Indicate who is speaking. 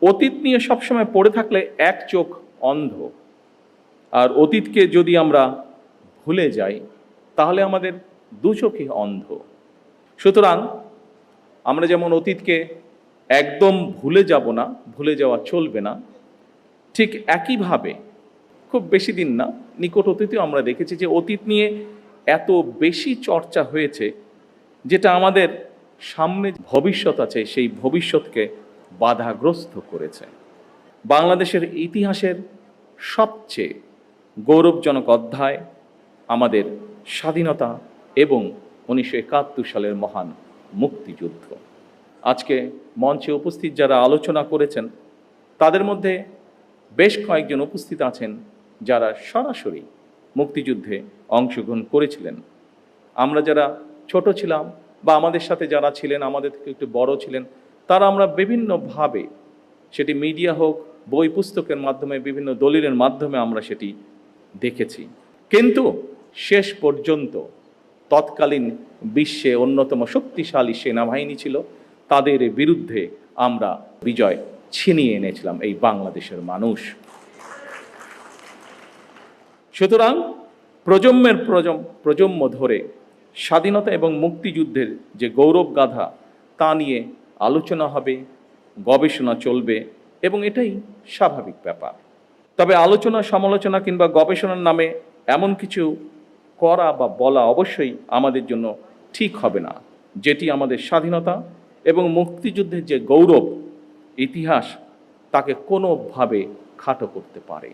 Speaker 1: অতীত নিয়ে সবসময় পড়ে থাকলে এক চোখ অন্ধ, আর অতীতকে যদি আমরা ভুলে যাই তাহলে আমাদের দু চোখই অন্ধ। সুতরাং আমরা যেমন অতীতকে একদম ভুলে যাব না, ভুলে যাওয়া চলবে না, ঠিক একইভাবে খুব বেশি দিন না, নিকট অতীতেও আমরা দেখেছি যে অতীত নিয়ে এত বেশি চর্চা হয়েছে যেটা আমাদের সামনে ভবিষ্যৎ আছে সেই ভবিষ্যৎকে বাধাগ্রস্ত করেছে। বাংলাদেশের ইতিহাসের সবচেয়ে গৌরবজনক অধ্যায় আমাদের স্বাধীনতা এবং 1971 সালের মহান মুক্তিযুদ্ধ। আজকে মঞ্চে উপস্থিত যারা আলোচনা করেছেন তাদের মধ্যে বেশ কয়েকজন উপস্থিত আছেন যারা সরাসরি মুক্তিযুদ্ধে অংশগ্রহণ করেছিলেন। আমরা যারা ছোট ছিলাম বা আমাদের সাথে যারা ছিলেন, আমাদের থেকে একটু বড় ছিলেন, তারা আমরা বিভিন্নভাবে, সেটি মিডিয়া হোক, বই পুস্তকের মাধ্যমে, বিভিন্ন দলিলের মাধ্যমে আমরা সেটি দেখেছি। কিন্তু শেষ পর্যন্ত তৎকালীন বিশ্বে অন্যতম শক্তিশালী সেনাবাহিনী ছিল, তাদের বিরুদ্ধে আমরা বিজয় ছিনিয়ে এনেছিলাম এই বাংলাদেশের মানুষ। সুতরাং প্রজন্মের প্রজন্ম ধরে স্বাধীনতা এবং মুক্তিযুদ্ধের যে গৌরব গাথা তা নিয়ে আলোচনা হবে, গবেষণা চলবে এবং এটাই স্বাভাবিক ব্যাপার। তবে আলোচনা, সমালোচনা কিংবা গবেষণার নামে এমন কিছু করা বা বলা অবশ্যই আমাদের জন্য ঠিক হবে না, যেটি আমাদের স্বাধীনতা এবং মুক্তিযুদ্ধের যে গৌরব ইতিহাস তাকে কোনোভাবে খাটো করতে পারে।